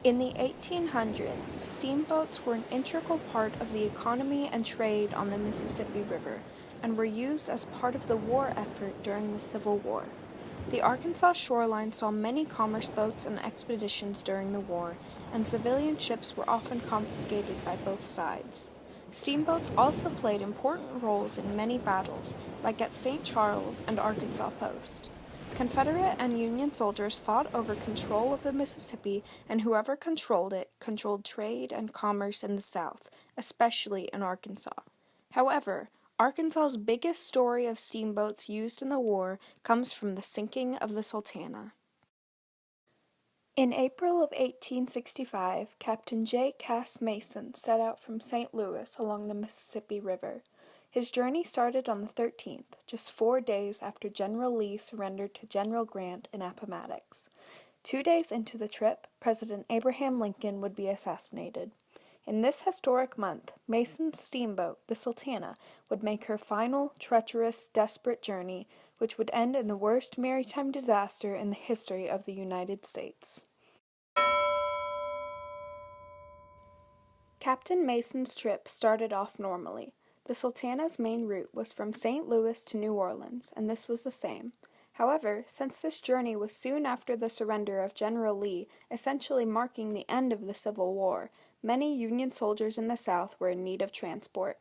In the 1800s, steamboats were an integral part of the economy and trade on the Mississippi River, and were used as part of the war effort during the Civil War. The Arkansas shoreline saw many commerce boats and expeditions during the war, and civilian ships were often confiscated by both sides. Steamboats also played important roles in many battles, like at St. Charles and Arkansas Post. Confederate and Union soldiers fought over control of the Mississippi, and whoever controlled it controlled trade and commerce in the South, especially in Arkansas. However, Arkansas's biggest story of steamboats used in the war comes from the sinking of the Sultana. In April of 1865, Captain J. Cass Mason set out from St. Louis along the Mississippi River. His journey started on the 13th, just 4 days after General Lee surrendered to General Grant in Appomattox. 2 days into the trip, President Abraham Lincoln would be assassinated. In this historic month, Mason's steamboat, the Sultana, would make her final, treacherous, desperate journey, which would end in the worst maritime disaster in the history of the United States. Captain Mason's trip started off normally. The Sultana's main route was from St. Louis to New Orleans, and this was the same. However, since this journey was soon after the surrender of General Lee, essentially marking the end of the Civil War, many Union soldiers in the South were in need of transport.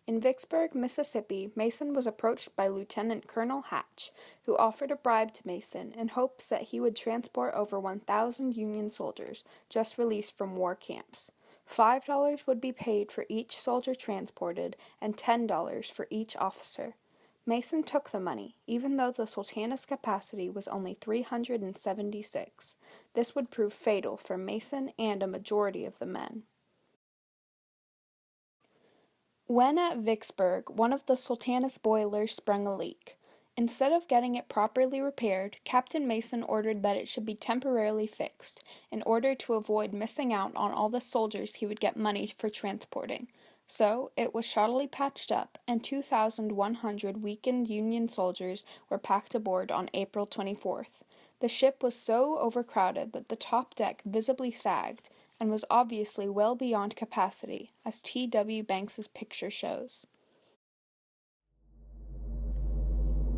In Vicksburg, Mississippi, Mason was approached by Lieutenant Colonel Hatch, who offered a bribe to Mason in hopes that he would transport over 1,000 Union soldiers just released from war camps. $5 would be paid for each soldier transported, and $10 for each officer. Mason took the money, even though the Sultana's capacity was only 376. This would prove fatal for Mason and a majority of the men. When at Vicksburg, one of the Sultana's boilers sprung a leak. Instead of getting it properly repaired, Captain Mason ordered that it should be temporarily fixed, in order to avoid missing out on all the soldiers he would get money for transporting. So, it was shoddily patched up, and 2,100 weakened Union soldiers were packed aboard on April 24th. The ship was so overcrowded that the top deck visibly sagged, and was obviously well beyond capacity, as T.W. Banks's picture shows.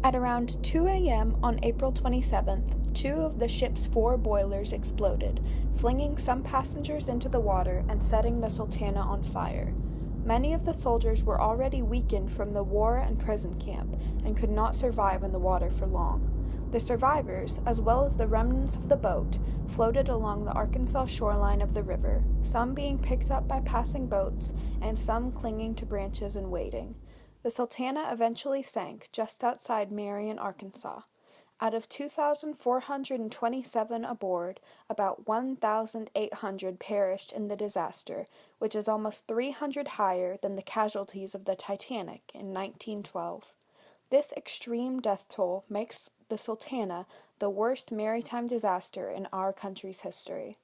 At around 2 a.m. on April 27th, 2 of the ship's 4 boilers exploded, flinging some passengers into the water and setting the Sultana on fire. Many of the soldiers were already weakened from the war and prison camp and could not survive in the water for long. The survivors, as well as the remnants of the boat, floated along the Arkansas shoreline of the river, some being picked up by passing boats and some clinging to branches and waiting. The Sultana eventually sank just outside Marion, Arkansas. Out of 2,427 aboard, about 1,800 perished in the disaster, which is almost 300 higher than the casualties of the Titanic in 1912. This extreme death toll makes the Sultana the worst maritime disaster in our country's history.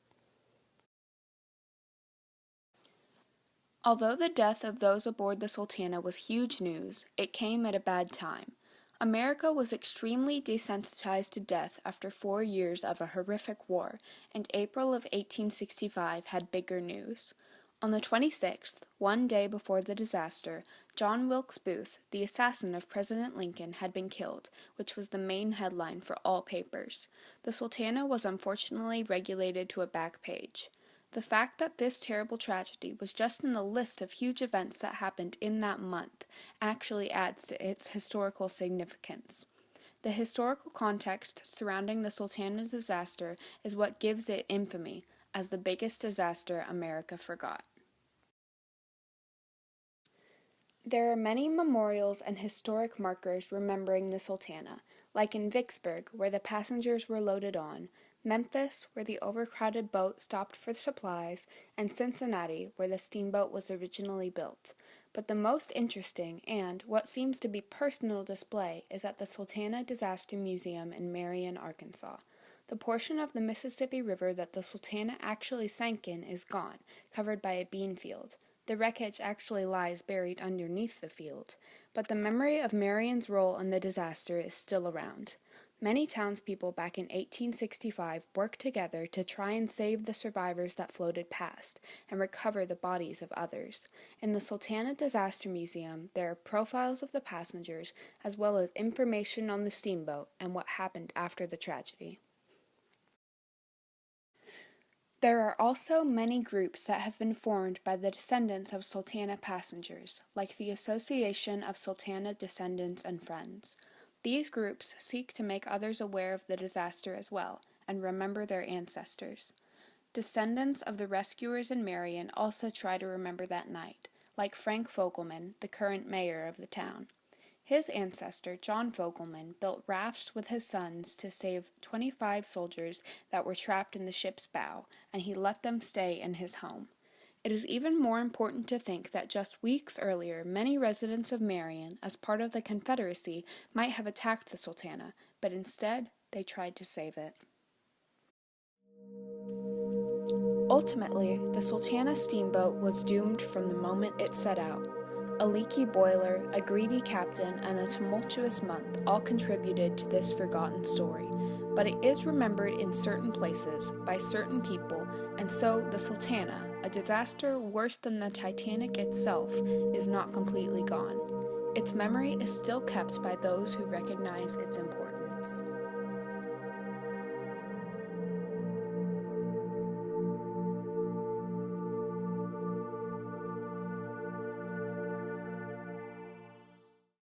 Although the death of those aboard the Sultana was huge news, it came at a bad time. America was extremely desensitized to death after 4 years of a horrific war, and April of 1865 had bigger news. On the 26th, one day before the disaster, John Wilkes Booth, the assassin of President Lincoln, had been killed, which was the main headline for all papers. The Sultana was unfortunately regulated to a back page. The fact that this terrible tragedy was just in the list of huge events that happened in that month actually adds to its historical significance. The historical context surrounding the Sultana's disaster is what gives it infamy as the biggest disaster America forgot. There are many memorials and historic markers remembering the Sultana, like in Vicksburg, where the passengers were loaded on, Memphis, where the overcrowded boat stopped for supplies, and Cincinnati, where the steamboat was originally built. But the most interesting and, what seems to be personal display is at the Sultana Disaster Museum in Marion, Arkansas. The portion of the Mississippi River that the Sultana actually sank in is gone, covered by a bean field. The wreckage actually lies buried underneath the field, but the memory of Marion's role in the disaster is still around. Many townspeople back in 1865 worked together to try and save the survivors that floated past and recover the bodies of others. In the Sultana Disaster Museum, there are profiles of the passengers as well as information on the steamboat and what happened after the tragedy. There are also many groups that have been formed by the descendants of Sultana passengers, like the Association of Sultana Descendants and Friends. These groups seek to make others aware of the disaster as well, and remember their ancestors. Descendants of the rescuers in Marion also try to remember that night, like Frank Fogelman, the current mayor of the town. His ancestor, John Fogelman, built rafts with his sons to save 25 soldiers that were trapped in the ship's bow, and he let them stay in his home. It is even more important to think that just weeks earlier, many residents of Marion, as part of the Confederacy, might have attacked the Sultana, but instead they tried to save it. Ultimately, the Sultana steamboat was doomed from the moment it set out. A leaky boiler, a greedy captain, and a tumultuous month all contributed to this forgotten story, but it is remembered in certain places, by certain people, and so the Sultana, a disaster worse than the Titanic itself, is not completely gone. Its memory is still kept by those who recognize its importance.